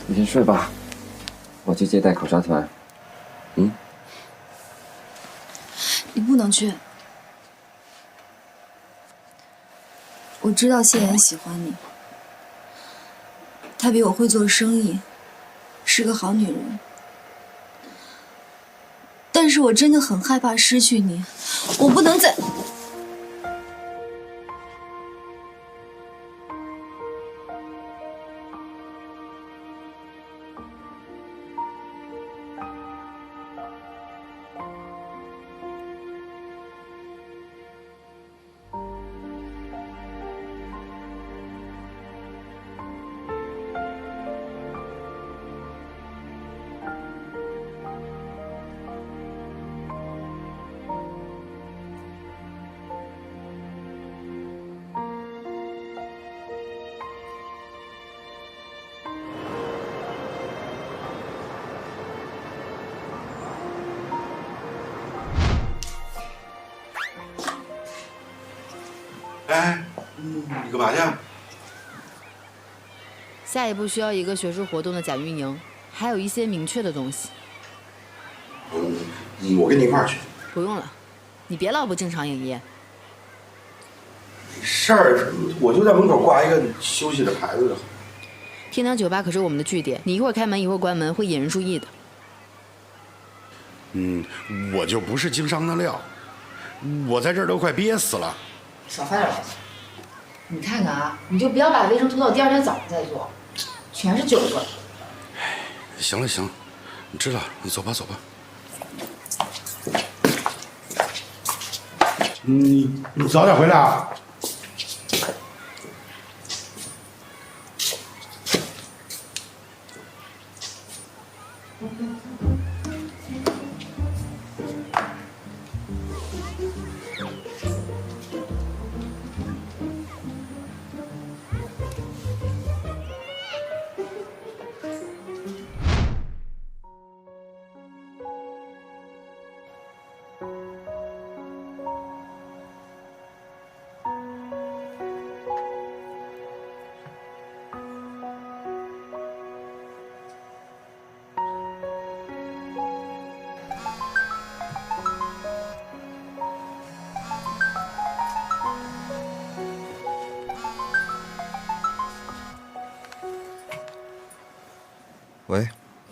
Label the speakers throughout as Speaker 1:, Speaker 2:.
Speaker 1: 你先睡吧，我去接待口沙团。
Speaker 2: 你不能去。我知道谢妍喜欢你，她比我会做生意，是个好女人。但是我真的很害怕失去你，我不能再……
Speaker 3: 哎，你干嘛去？
Speaker 4: 下一步需要一个学术活动的假运营，还有一些明确的东西。
Speaker 3: 我跟你一块儿去。
Speaker 4: 不用了，你别老不正常营业。
Speaker 3: 没事儿，我就在门口挂一个休息的牌子就好。
Speaker 4: 天堂酒吧可是我们的据点，你一会儿开门一会儿关门，会引人注意的。
Speaker 3: 我就不是经商的料，我在这儿都快憋死了。
Speaker 5: 少发点牢骚。你看看啊，你就不要把卫生拖到第二天早上再做，全是酒味。
Speaker 3: 行了行了，你知道，你走吧走吧。你早点回来啊。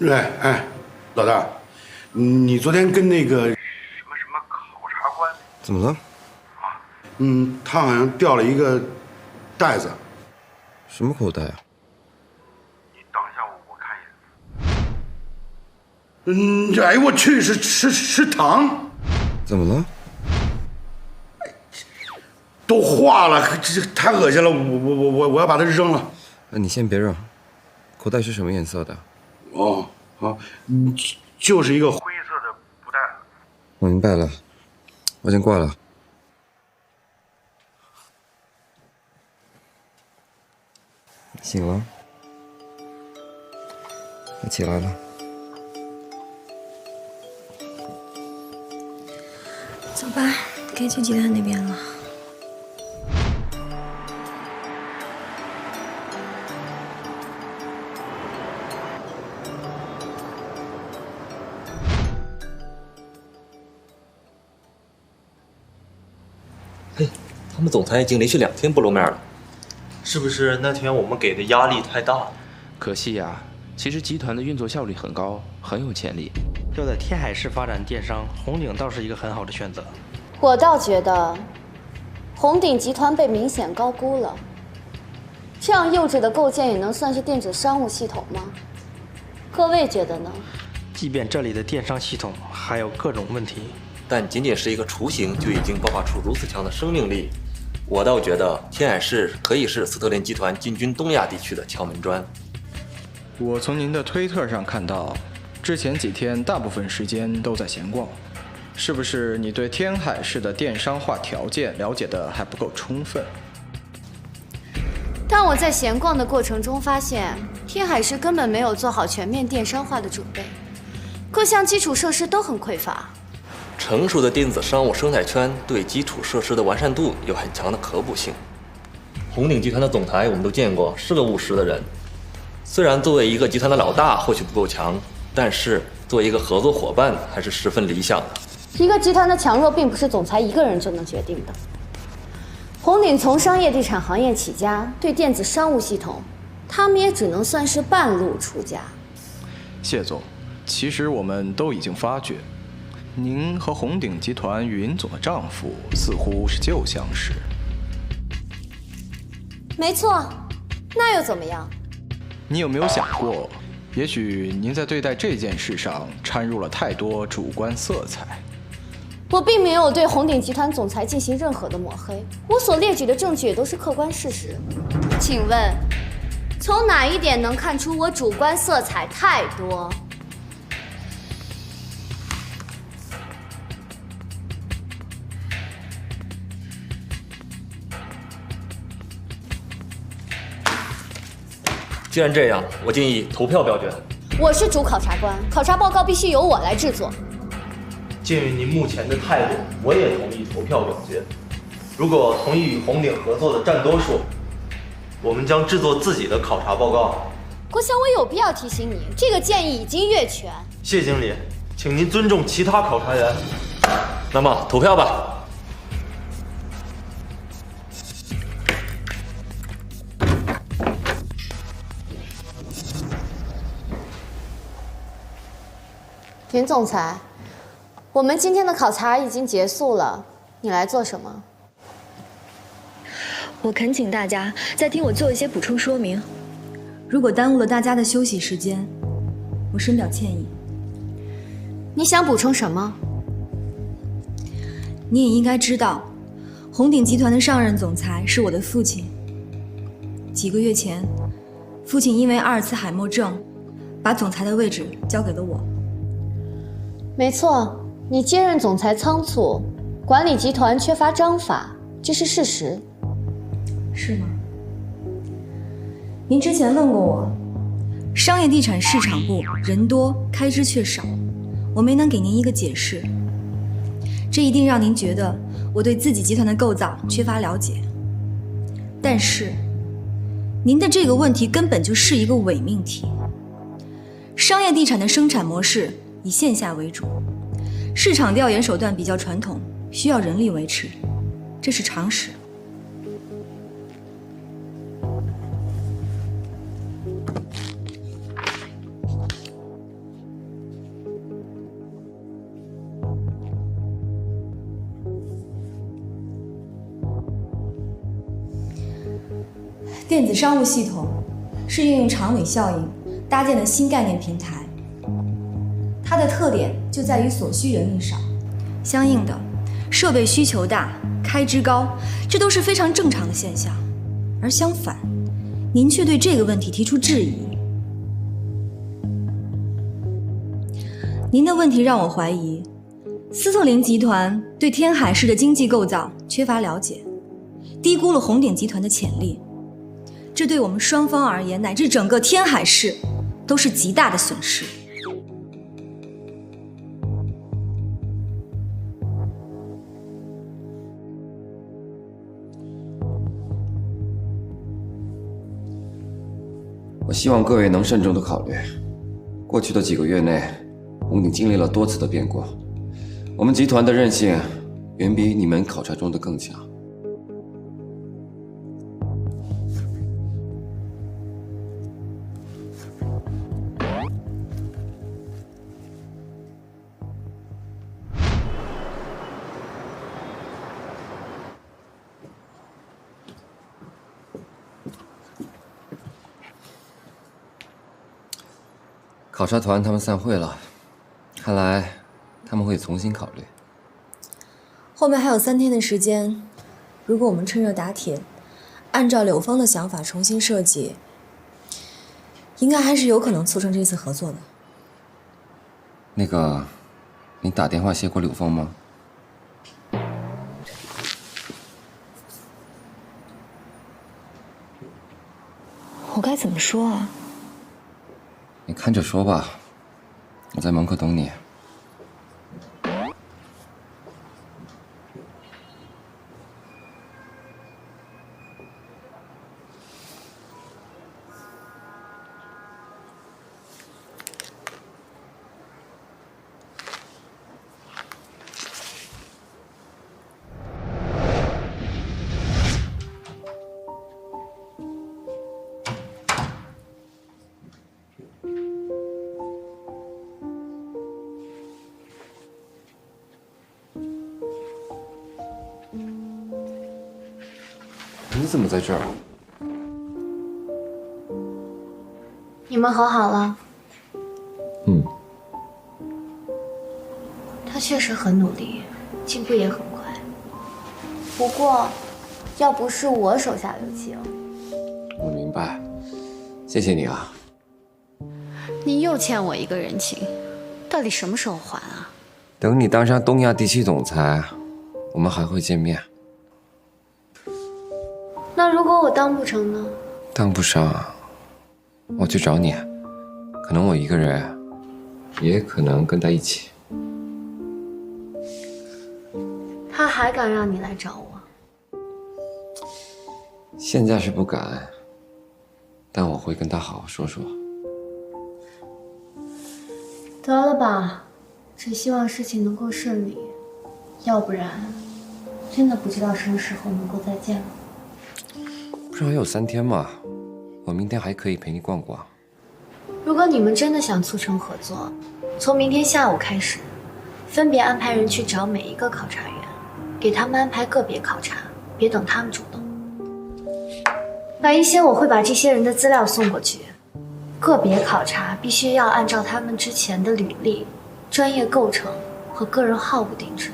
Speaker 1: 喂，
Speaker 3: 哎，老大，你昨天跟那个什么考察官
Speaker 1: 怎么了？
Speaker 3: 他好像掉了一个袋子。
Speaker 1: 什么口袋啊？
Speaker 3: 你等一下，我看一眼。哎呦我去，是糖，
Speaker 1: 怎么了？
Speaker 3: 都化了，这太恶心了，我要把它扔了。
Speaker 1: 你先别扔，口袋是什么颜色的？
Speaker 3: 哦，好，就是一个灰色的布袋。
Speaker 1: 我明白了，我先挂了。醒了，我起来了。
Speaker 2: 走吧，该去集团那边了。
Speaker 6: 嘿，他们总裁已经连续2天不露面了。
Speaker 7: 是不是那天我们给的压力太大了？
Speaker 8: 可惜呀，其实集团的运作效率很高，很有潜力。
Speaker 7: 要在天海市发展电商，红鼎倒是一个很好的选择。
Speaker 9: 我倒觉得，红鼎集团被明显高估了。这样幼稚的构建也能算是电子商务系统吗？各位觉得呢？
Speaker 7: 即便这里的电商系统还有各种问题，
Speaker 6: 但仅仅是一个雏形就已经爆发出如此强的生命力。我倒觉得天海市可以是斯特林集团进军东亚地区的敲门砖。
Speaker 10: 我从您的推特上看到，之前几天大部分时间都在闲逛，是不是你对天海市的电商化条件了解的还不够充分？
Speaker 9: 但我在闲逛的过程中发现，天海市根本没有做好全面电商化的准备，各项基础设施都很匮乏。
Speaker 6: 成熟的电子商务生态圈对基础设施的完善度有很强的可补性。红鼎集团的总裁我们都见过，是个务实的人。虽然作为一个集团的老大或许不够强，但是作为一个合作伙伴还是十分理想的。
Speaker 9: 一个集团的强弱并不是总裁一个人就能决定的。红鼎从商业地产行业起家，对电子商务系统，他们也只能算是半路出家。
Speaker 10: 谢总，其实我们都已经发觉，您和红鼎集团云总的丈夫似乎是旧相识。
Speaker 9: 没错，那又怎么样？
Speaker 10: 你有没有想过，也许您在对待这件事上掺入了太多主观色彩？
Speaker 9: 我并没有对红鼎集团总裁进行任何的抹黑，我所列举的证据也都是客观事实。请问，从哪一点能看出我主观色彩太多？
Speaker 6: 既然这样，我建议投票表决。
Speaker 9: 我是主考察官，考察报告必须由我来制作。
Speaker 11: 鉴于您目前的态度，我也同意投票表决。如果同意与红鼎合作的占多数，我们将制作自己的考察报告。
Speaker 9: 郭翔，我有必要提醒你，这个建议已经越权。
Speaker 11: 谢经理，请您尊重其他考察员。
Speaker 6: 那么投票吧。
Speaker 9: 云总裁，我们今天的考察已经结束了，你来做什么？
Speaker 2: 我恳请大家再听我做一些补充说明，如果耽误了大家的休息时间，我深表歉意。
Speaker 9: 你想补充什么？
Speaker 2: 你也应该知道，红鼎集团的上任总裁是我的父亲。几个月前，父亲因为阿尔茨海默症，把总裁的位置交给了我。
Speaker 9: 没错，你接任总裁仓促，管理集团缺乏章法，这是事实。
Speaker 2: 是吗？您之前问过我，商业地产市场部人多开支却少，我没能给您一个解释，这一定让您觉得我对自己集团的构造缺乏了解。但是，您的这个问题根本就是一个伪命题。商业地产的生产模式以线下为主，市场调研手段比较传统，需要人力维持，这是常识。电子商务系统是运用长尾效应搭建的新概念平台，它的特点就在于所需人力少，相应的设备需求大，开支高，这都是非常正常的现象。而相反，您却对这个问题提出质疑。您的问题让我怀疑，斯特林集团对天海市的经济构造缺乏了解，低估了红鼎集团的潜力。这对我们双方而言，乃至整个天海市，都是极大的损失。
Speaker 1: 我希望各位能慎重的考虑。过去的几个月内，红鼎经历了多次的变故，我们集团的韧性远比你们考察中的更强。考察团他们散会了，看来他们会重新考虑。
Speaker 2: 后面还有3天的时间，如果我们趁热打铁，按照柳峰的想法重新设计，应该还是有可能促成这次合作的。
Speaker 1: 那个，你打电话谢过柳峰吗？
Speaker 2: 我该怎么说啊？
Speaker 1: 你看着说吧，我在门口等你。怎么在这儿？
Speaker 9: 你们和好了？
Speaker 1: 嗯。
Speaker 9: 他确实很努力，进步也很快。不过，要不是我手下留情，
Speaker 1: 我明白，谢谢你啊。
Speaker 9: 你又欠我一个人情，到底什么时候还啊？
Speaker 1: 等你当上东亚地区总裁，我们还会见面。
Speaker 9: 那如果我当不成呢？
Speaker 1: 当不上，我去找你，可能我一个人，也可能跟他一起。
Speaker 9: 他还敢让你来找我？
Speaker 1: 现在是不敢，但我会跟他好好说说。
Speaker 9: 得了吧，只希望事情能够顺利，要不然真的不知道什么时候能够再见了。
Speaker 1: 不是还有3天吗？我明天还可以陪你逛逛。
Speaker 9: 如果你们真的想促成合作，从明天下午开始，分别安排人去找每一个考察员，给他们安排个别考察，别等他们主动。晚一些我会把这些人的资料送过去，个别考察必须要按照他们之前的履历、专业构成和个人好恶定制。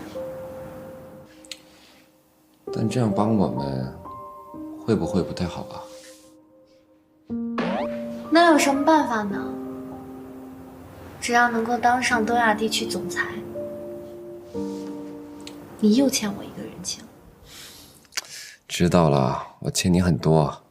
Speaker 1: 但这样帮我们，会不会不太好啊？
Speaker 9: 能有什么办法呢？只要能够当上东亚地区总裁，你又欠我一个人情。
Speaker 1: 知道了，我欠你很多。